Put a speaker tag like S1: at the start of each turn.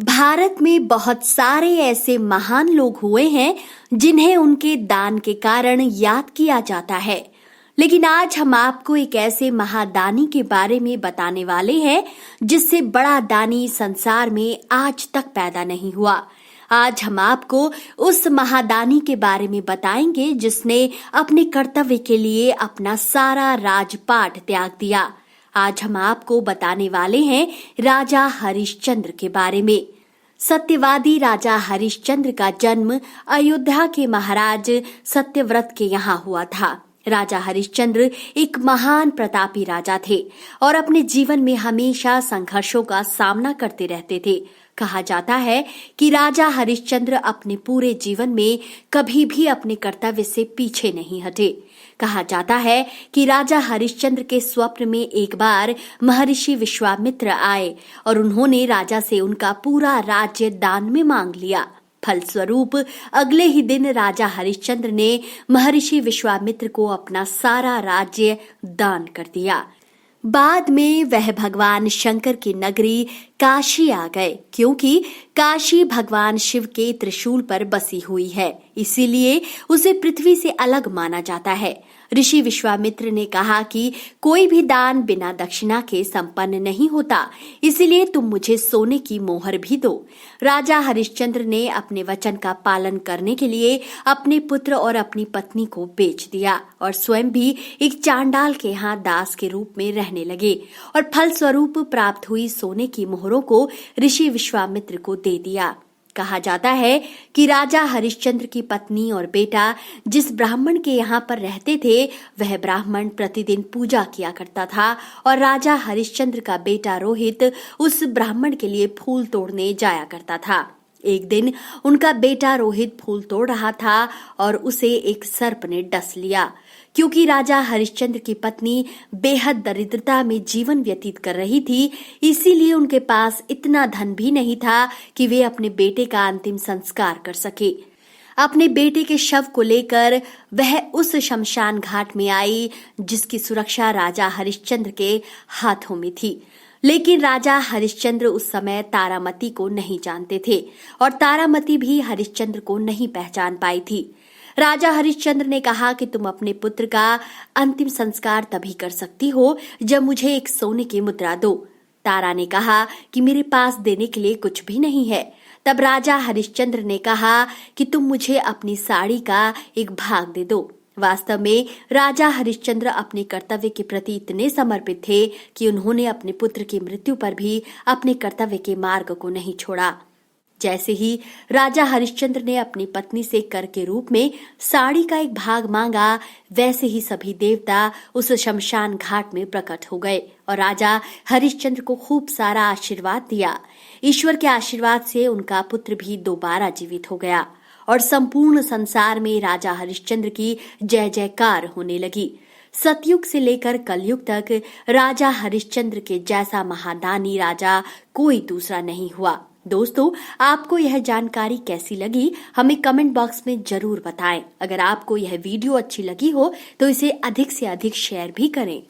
S1: भारत में बहुत सारे ऐसे महान लोग हुए हैं जिन्हें उनके दान के कारण याद किया जाता है। लेकिन आज हम आपको एक ऐसे महादानी के बारे में बताने वाले हैं जिससे बड़ा दानी संसार में आज तक पैदा नहीं हुआ। आज हम आपको उस महादानी के बारे में बताएंगे जिसने अपने कर्तव्य के लिए अपना सारा राजपाट त्याग दिया। आज हम आपको बताने वाले हैं राजा हरिश्चंद्र के बारे में। सत्यवादी राजा हरिश्चंद्र का जन्म अयोध्या के महाराज सत्यव्रत के यहाँ हुआ था। राजा हरिश्चंद्र एक महान प्रतापी राजा थे और अपने जीवन में हमेशा संघर्षों का सामना करते रहते थे। कहा जाता है कि राजा हरिश्चंद्र अपने पूरे जीवन में कभी भी अपने कर्तव्य से पीछे नहीं हटे। कहा जाता है कि राजा हरिश्चंद्र के स्वप्न में एक बार महर्षि विश्वामित्र आए और उन्होंने राजा से उनका पूरा राज्य दान में मांग लिया। फलस्वरूप अगले ही दिन राजा हरिश्चंद्र ने महर्षि विश्वामित्र को अपना सारा राज्य दान कर दिया। बाद में वह भगवान शंकर की नगरी काशी आ गए, क्योंकि काशी भगवान शिव के त्रिशूल पर बसी हुई है, इसीलिए उसे पृथ्वी से अलग माना जाता है। ऋषि विश्वामित्र ने कहा कि कोई भी दान बिना दक्षिणा के संपन्न नहीं होता, इसीलिए तुम मुझे सोने की मोहर भी दो। राजा हरिश्चंद्र ने अपने वचन का पालन करने के लिए अपने पुत्र और अपनी पत्नी को बेच दिया और स्वयं भी एक चांडाल के यहाँ दास के रूप में रहने लगे और फलस्वरूप प्राप्त हुई सोने की मोहरों को ऋषि विश्वामित्र को दे दिया। कहा जाता है कि राजा हरिश्चंद्र की पत्नी और बेटा जिस ब्राह्मण के यहाँ पर रहते थे, वह ब्राह्मण प्रतिदिन पूजा किया करता था और राजा हरिश्चंद्र का बेटा रोहित उस ब्राह्मण के लिए फूल तोड़ने जाया करता था। एक दिन उनका बेटा रोहित फूल तोड़ रहा था और उसे एक सर्प ने डस लिया। क्योंकि राजा हरिश्चंद्र की पत्नी बेहद दरिद्रता में जीवन व्यतीत कर रही थी, इसीलिए उनके पास इतना धन भी नहीं था कि वे अपने बेटे का अंतिम संस्कार कर सके। अपने बेटे के शव को लेकर वह उस शमशान घाट में आई जिसकी सुरक्षा राजा हरिश्चंद्र के हाथों में थी। लेकिन राजा हरिश्चंद्र उस समय तारामती को नहीं जानते थे और तारामती भी हरिश्चंद्र को नहीं पहचान पाई थी। राजा हरिश्चंद्र ने कहा कि तुम अपने पुत्र का अंतिम संस्कार तभी कर सकती हो जब मुझे एक सोने की मुद्रा दो। तारा ने कहा कि मेरे पास देने के लिए कुछ भी नहीं है। तब राजा हरिश्चंद्र ने कहा कि तुम मुझे अपनी साड़ी का एक भाग दे दो। वास्तव में राजा हरिश्चंद्र अपने कर्तव्य के प्रति इतने समर्पित थे कि उन्होंने अपने पुत्र की मृत्यु पर भी अपने कर्तव्य के मार्ग को नहीं छोड़ा। जैसे ही राजा हरिश्चंद्र ने अपनी पत्नी से कर के रूप में साड़ी का एक भाग मांगा, वैसे ही सभी देवता उस शमशान घाट में प्रकट हो गए और राजा हरिश्चंद्र को खूब सारा आशीर्वाद दिया। ईश्वर के आशीर्वाद से उनका पुत्र भी दोबारा जीवित हो गया और संपूर्ण संसार में राजा हरिश्चंद्र की जय जयकार होने लगी। सतयुग से लेकर कलयुग तक राजा हरिश्चंद्र के जैसा महादानी राजा कोई दूसरा नहीं हुआ। दोस्तों, आपको यह जानकारी कैसी लगी हमें कमेंट बॉक्स में जरूर बताएं। अगर आपको यह वीडियो अच्छी लगी हो तो इसे अधिक से अधिक शेयर भी करें।